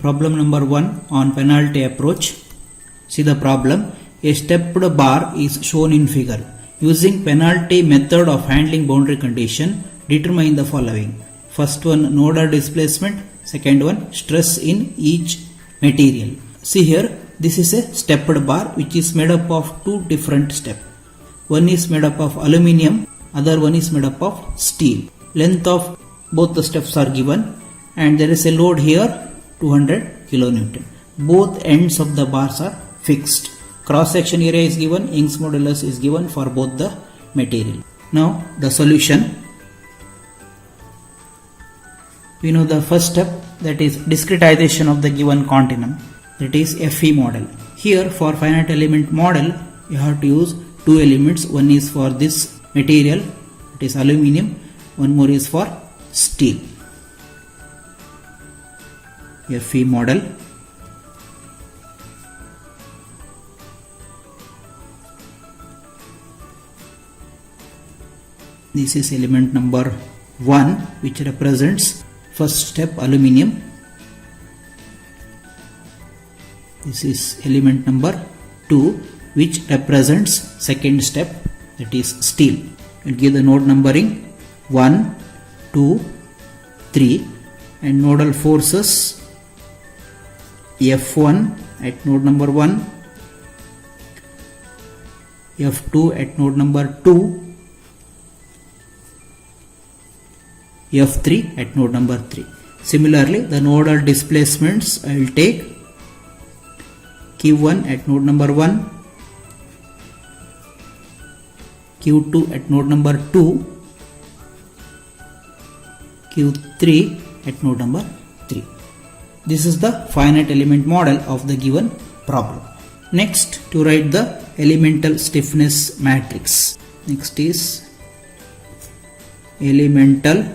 Problem number 1 on penalty approach. See the problem. A stepped bar is shown in figure. Using penalty method of handling boundary condition, determine the following. First one, nodal displacement. Second one, stress in each material. See here, this is a stepped bar which is made up of two different steps. One is made up of aluminium, other one is made up of steel. Length of both the steps are given and there is a load here 200 kilonewton. Both ends of the bars are fixed. Cross section area is given, Young's modulus is given for both the material. Now the solution. We know the first step, that is discretization of the given continuum, that is FE model. Here for finite element model you have to use two elements. One is for this material, it is aluminium, one more is for steel. FE model. This is element number 1 which represents first step aluminium. This is element number 2 which represents second step, that is steel. And give the node numbering 1, 2, 3 and nodal forces F1 at node number 1, F2 at node number 2, F3 at node number 3. Similarly, the nodal displacements I will take Q1 at node number 1, Q2 at node number 2, Q3 at node number 3. This is the finite element model of the given problem. Next, to write the elemental stiffness matrix. Next is elemental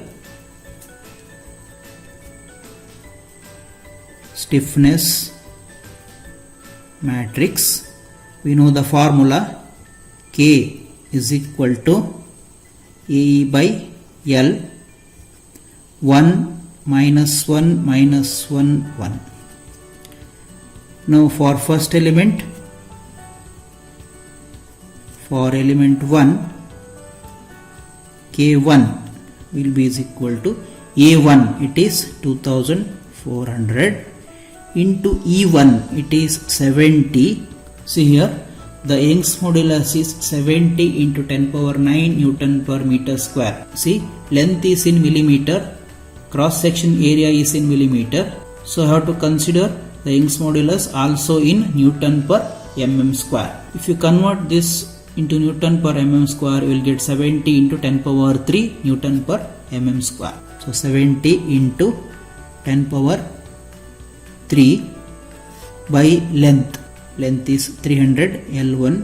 stiffness matrix. We know the formula K is equal to AE by L 1 minus 1 minus 1 1. Now for first element, for element 1, K1 will be is equal to A1, it is 2400 into E1, it is 70. See here, the Young's modulus is 70 into 10 power 9 Newton per meter square. See, length is in millimeter, cross section area is in millimeter. So I have to consider the Young's modulus also in Newton per mm square. If you convert this into Newton per mm square, you will get 70 into 10 power 3 Newton per mm square. So 70 into 10 power 3 by length. Length is 300, L1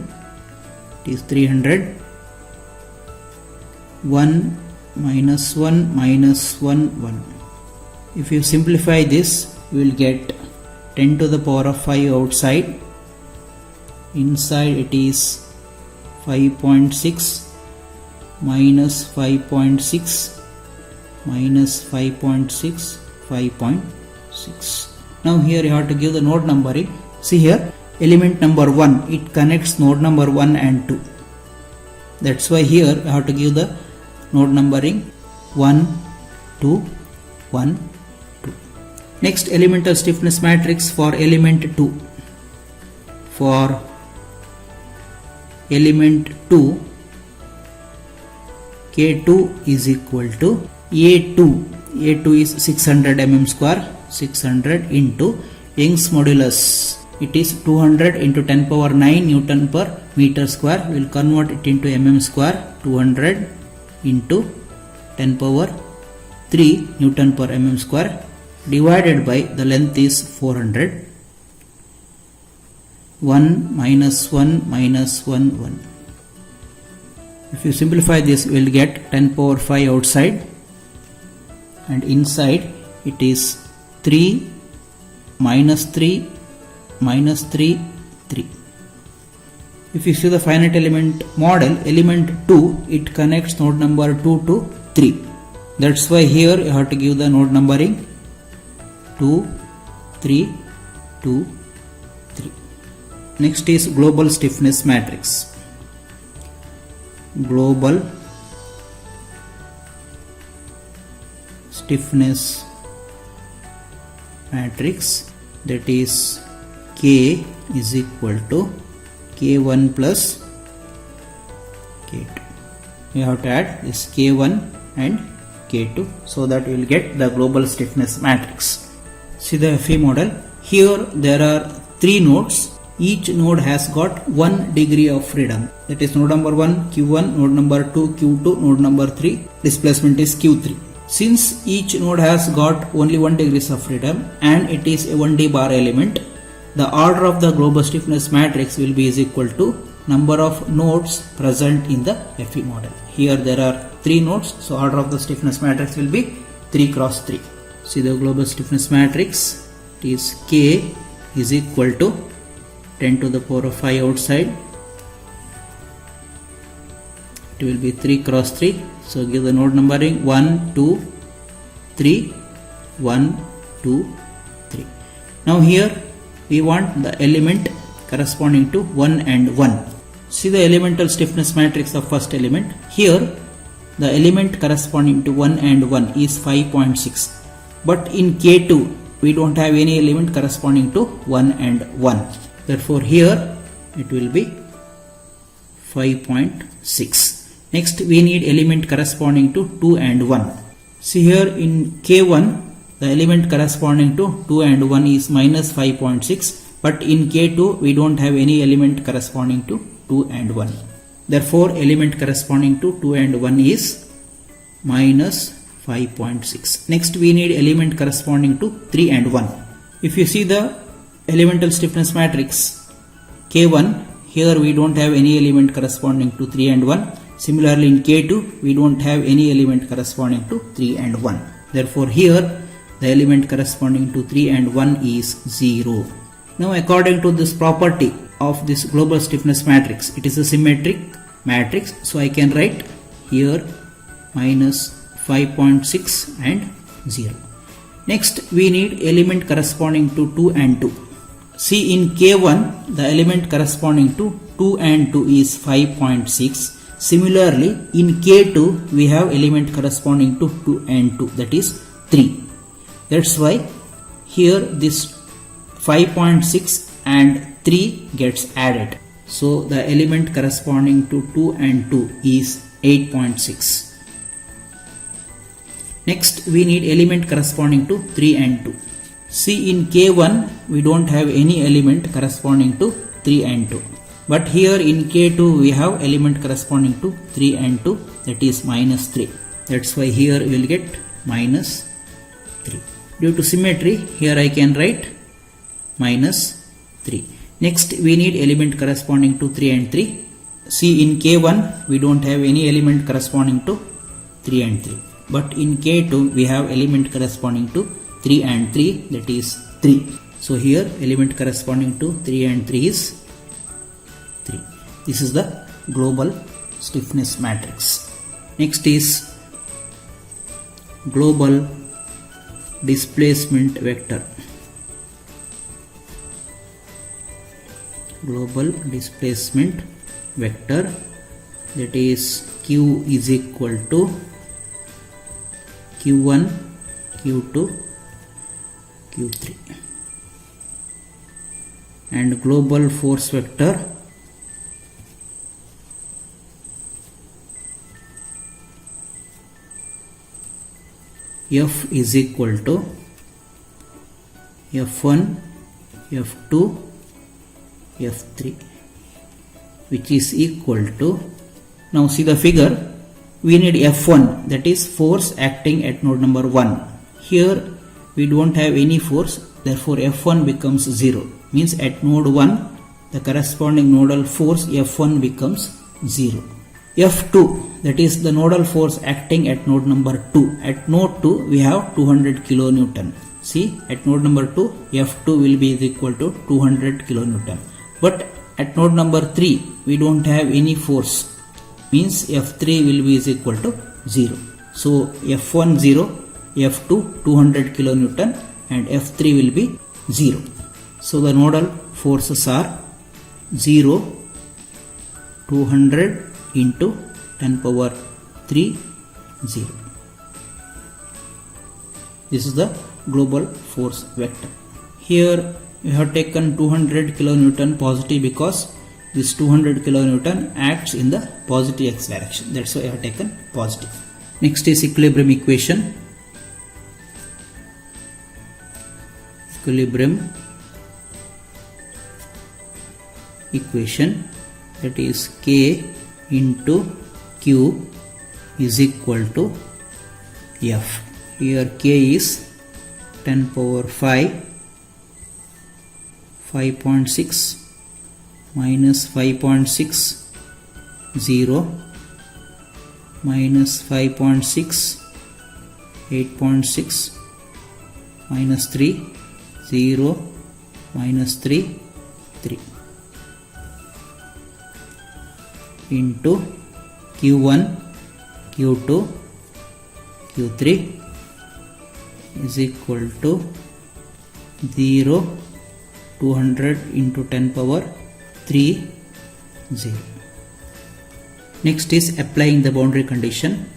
it is 300, 1 minus 1 minus 1 1. If you simplify this, you will get 10 to the power of 5 outside. Inside it is 5.6 minus 5.6 minus 5.6 5.6. Now here you have to give the node numbering. See here, element number 1, it connects node number 1 and 2. That's why here you have to give the node numbering 1, 2, 1, 2. Next, elemental stiffness matrix for element 2. For element 2, K2 is equal to A2. A2 is 600 mm square, 600 into Young's modulus. It is 200 into 10 power 9 Newton per meter square. We will convert it into mm square. 200 into 10 power 3 Newton per mm square divided by the length is 400. 1 minus 1 minus 1 1. If you simplify this, we will get 10 power 5 outside and inside it is 3 minus 3 minus 3 3. If you see the finite element model, element 2, it connects node number 2 to 3. That's why here you have to give the node numbering 2, 3, 2, 3. Next is global stiffness matrix. Global stiffness matrix, that is K is equal to K1 plus K2. You have to add this K1 and K2 so that you will get the global stiffness matrix. See the Fe model. Here there are 3 nodes. Each node has got 1 degree of freedom. That is node number 1 Q1, node number 2 Q2, node number 3 displacement is Q3. Since each node has got only 1 degree of freedom and it is a 1D bar element, the order of the global stiffness matrix will be is equal to number of nodes present in the Fe model. Here there are 3 nodes, so order of the stiffness matrix will be 3 cross 3. See the global stiffness matrix. It is K is equal to 10 to the power of 5 outside. It will be 3 cross 3. So give the node numbering 1, 2, 3, 1, 2, 3. Now here we want the element corresponding to 1 and 1. See the elemental stiffness matrix of first element. Here the element corresponding to 1 and 1 is 5.6. But in K2 we don't have any element corresponding to 1 and 1. Therefore here it will be 5.6. Next we need element corresponding to 2 and 1. See here in K1 the element corresponding to 2 and 1 is minus 5.6, but in K2 we don't have any element corresponding to 2 and 1. Therefore element corresponding to 2 and 1 is minus 5.6. Next we need element corresponding to 3 and 1. If you see the elemental stiffness matrix K1, here we don't have any element corresponding to 3 and 1. Similarly in K2 we don't have any element corresponding to 3 and 1. Therefore here the element corresponding to 3 and 1 is 0. Now according to this property of this global stiffness matrix, it is a symmetric matrix, so I can write here minus 5.6 and 0. Next we need element corresponding to 2 and 2. See in K1 the element corresponding to 2 and 2 is 5.6. Similarly in K2 we have element corresponding to 2 and 2, that is 3. That's why here this 5.6 and 3 gets added. So the element corresponding to 2 and 2 is 8.6. Next we need element corresponding to 3 and 2. See in K1 we don't have any element corresponding to 3 and 2. But here in K2 we have element corresponding to 3 and 2, that is minus 3. That's why here we will get minus 3. Due to symmetry here I can write minus 3. Next we need element corresponding to 3 and 3. See in K1 we don't have any element corresponding to 3 and 3. But in K2 we have element corresponding to 3 and 3, that is 3. So here element corresponding to 3 and 3 is 3. This is the global stiffness matrix. Next is global displacement vector. Global displacement vector, that is Q is equal to Q1, Q2, Q3. And global force vector F is equal to F1, F2, F3, which is equal to, now see the figure, we need F1, that is force acting at node number 1. Here we don't have any force, therefore F1 becomes 0. Means at node 1 the corresponding nodal force F1 becomes 0. F2, that is the nodal force acting at node number 2. At node 2 we have 200 kilonewton. See, at node number 2 F2 will be equal to 200 kilonewton. But at node number 3 we don't have any force, means F3 will be equal to 0. So F1 0, F2 200 kilonewton and F3 will be 0. So the nodal forces are 0, 200 into 10 power 3, 0. This is the global force vector. Here we have taken 200 kilonewton positive because this 200 kilonewton acts in the positive x direction. That's why I have taken positive. Next is equilibrium equation. Equilibrium equation, that is K into Q is equal to F. Here K is 10 power 5, 5.6 minus 5.6, 0, minus 5.6, 8.6, minus 3, 0, minus 3, 3 into Q1, Q2, Q3 is equal to 0, 200 into 10 power 3, 0. Next is applying the boundary condition.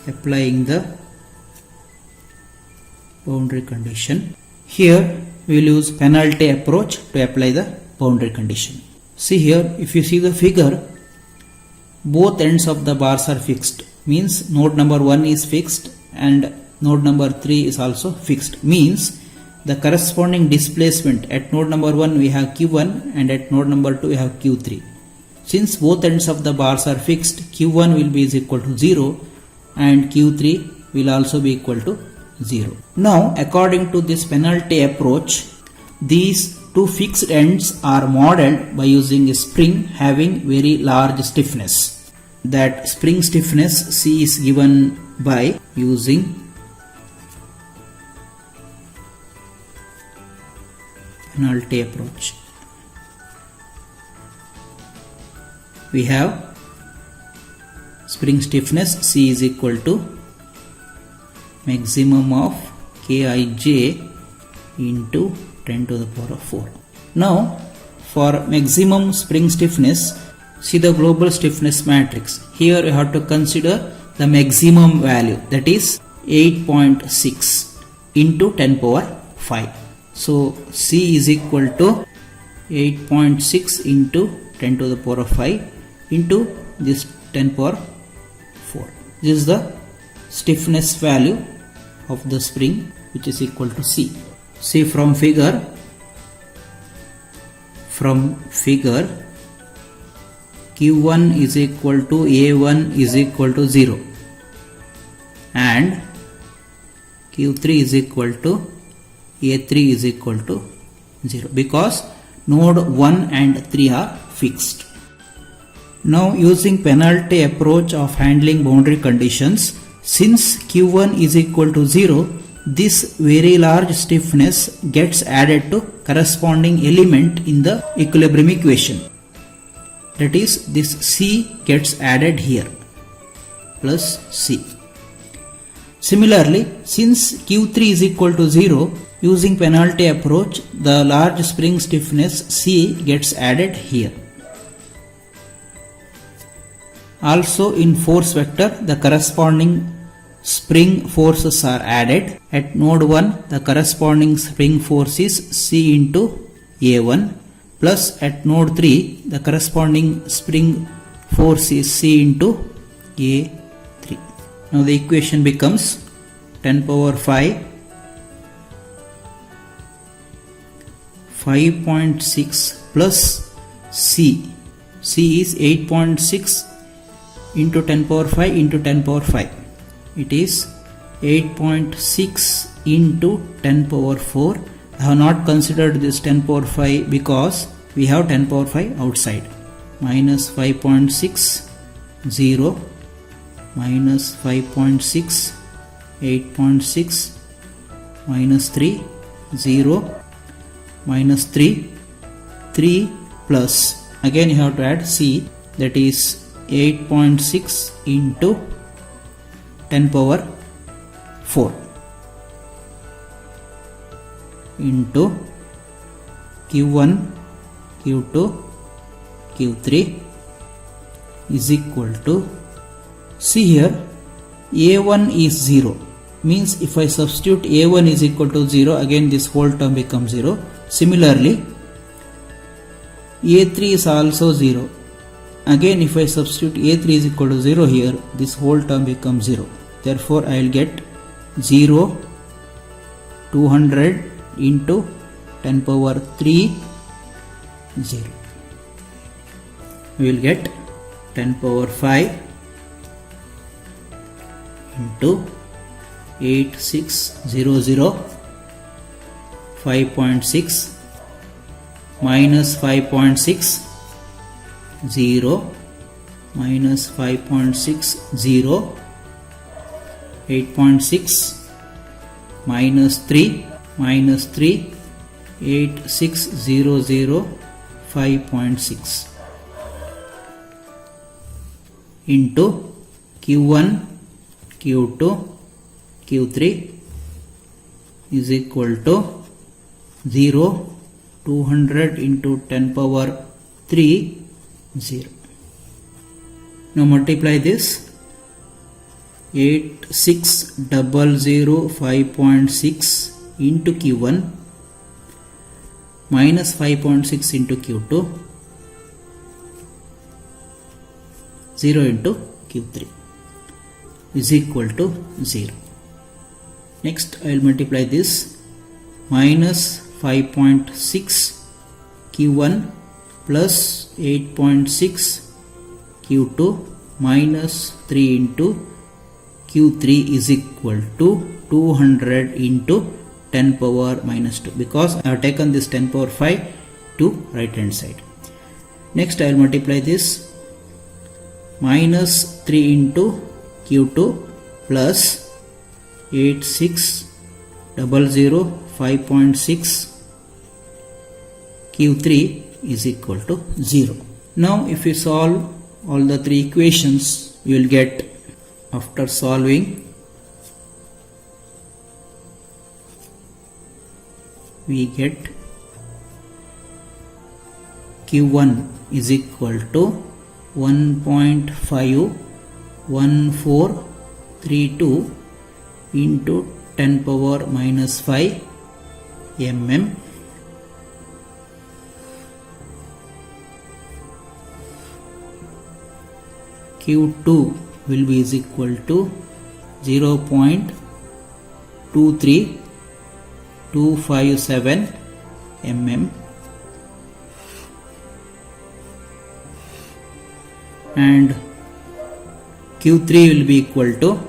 Applying the boundary condition. Here we will use penalty approach to apply the boundary condition. See here, if you see the figure, both ends of the bars are fixed. Means node number 1 is fixed and node number 3 is also fixed. Means the corresponding displacement at node number 1 we have Q1 and at node number 2 we have Q3. Since both ends of the bars are fixed, Q1 will be is equal to 0 and Q3 will also be equal to 0. Now according to this penalty approach, these two fixed ends are modeled by using a spring having very large stiffness. That spring stiffness C is given by using penalty approach. We have spring stiffness C is equal to maximum of Kij into 10 to the power of 4. Now for maximum spring stiffness, see the global stiffness matrix. Here you have to consider the maximum value, that is 8.6 into 10 power 5. So C is equal to 8.6 into 10 to the power of 5 into this 10 power 4. This is the stiffness value of the spring, which is equal to C. See from figure Q1 is equal to A1 is equal to 0 and Q3 is equal to A3 is equal to 0 because node 1 and 3 are fixed. Now using penalty approach of handling boundary conditions, since Q1 is equal to 0, this very large stiffness gets added to corresponding element in the equilibrium equation. That is, this C gets added here plus C. Similarly, since Q3 is equal to 0, using penalty approach, the large spring stiffness C gets added here. Also in force vector, the corresponding spring forces are added. At node 1, the corresponding spring force is C into A1 plus at node 3, the corresponding spring force is C into A3. Now the equation becomes 10 power 5, 5.6 plus C. C is 8.6 into 10 power 5 into 10 power 5. It is 8.6 into 10 power 4. I have not considered this 10 power 5 because we have 10 power 5 outside. Minus 5.6, 0, minus 5.6, 8.6, minus 3, 0, minus 3, 3 plus, again you have to add C, that is 8.6 into 10 power 4. into Q1, Q2, Q3 is equal to, see here, A1 is 0. Means if I substitute A1 is equal to 0, again this whole term becomes 0. Similarly, A3 is also 0. Again if I substitute A3 is equal to 0 here, this whole term becomes 0. Therefore I will get 0, 200 into 10 power 3, 0. We will get 10 power 5 into 8600, 5.6 minus 5.6, 0 minus 5.60, 8.6 minus 3, 8600, 5.6 into Q1, Q2, Q3 is equal to 0, 200 into 10 power 3, 0. Now multiply this. 8600, 5.6 into Q1 minus 5.6 into Q2, 0 into Q3 is equal to 0. Next I will multiply this. Minus 5.6 Q1 plus 8.6 Q2 minus 3 into Q3 is equal to 200 into 10 power minus 2, because I have taken this 10 power 5 to right hand side. Next I will multiply this. Minus 3 into Q2 plus 8600, 5.6 Q3 is equal to 0. Now if we solve all the three equations, you will get, after solving, we get Q1 is equal to 1.51432 into 10 power minus 5 mm. Q2 will be is equal to 0.23257 mm, and Q3 will be equal to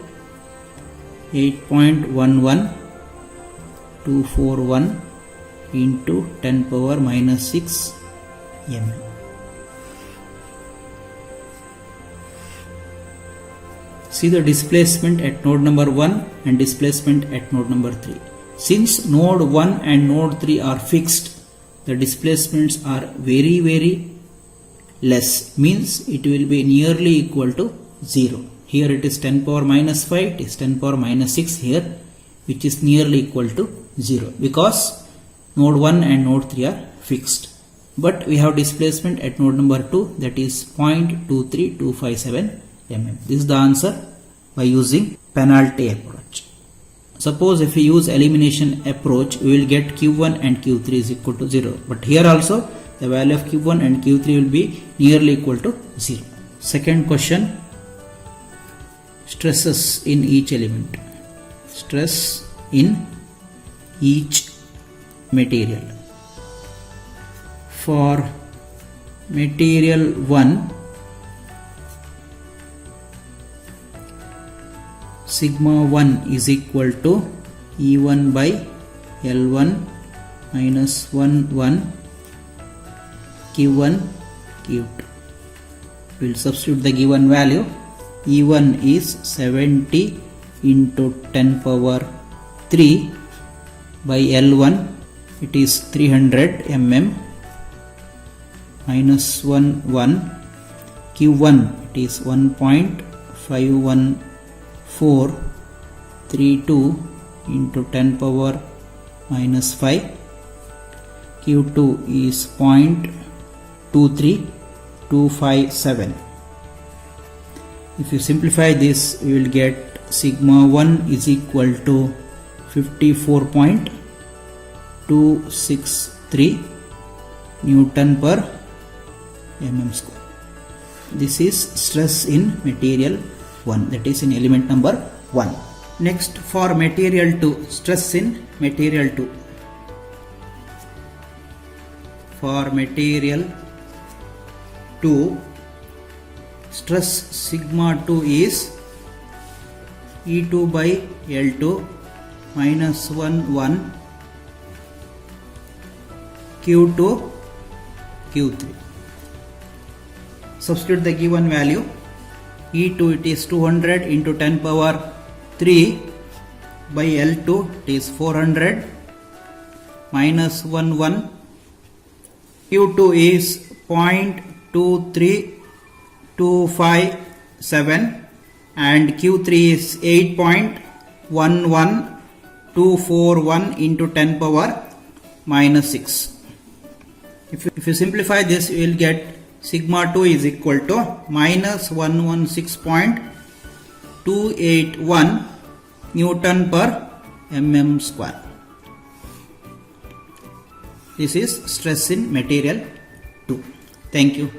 8.11241 into 10 power minus 6 mm. See the displacement at node number 1 and displacement at node number 3. Since node 1 and node 3 are fixed, the displacements are very less, means it will be nearly equal to 0. Here it is 10 power minus 5, it is 10 power minus 6 here, which is nearly equal to 0, because node 1 and node 3 are fixed. But we have displacement at node number 2, that is 0.23257 mm. This is the answer by using penalty approach. Suppose if we use elimination approach, we will get Q1 and Q3 is equal to 0. But here also the value of Q1 and Q3 will be nearly equal to 0. Second question, stresses in each element. Stress in each material. For material 1, sigma 1 is equal to E1 by L1 minus 1 Q1 Q2. We will substitute the given value. E1 is 70 into 10 power 3 by L1, it is 300 mm, minus 1 Q1, it is 1.51432 into 10 power minus 5. Q2 is 0.23257. If you simplify this, you will get sigma 1 is equal to 54.263 Newton per mm square. This is stress in material 1, that is in element number 1. Next, for material 2, stress in material 2. For material 2, stress sigma 2 is E2 by L2 minus 1 Q2 Q3. Substitute the given value. E2 it is 200 into 10 power 3 by L2 it is 400 minus 1 Q2 is 0.23257 and Q3 is 8.11241 into 10 power minus 6. If you simplify this, you will get sigma 2 is equal to minus 116.281 Newton per mm square. This is stress in material 2. Thank you.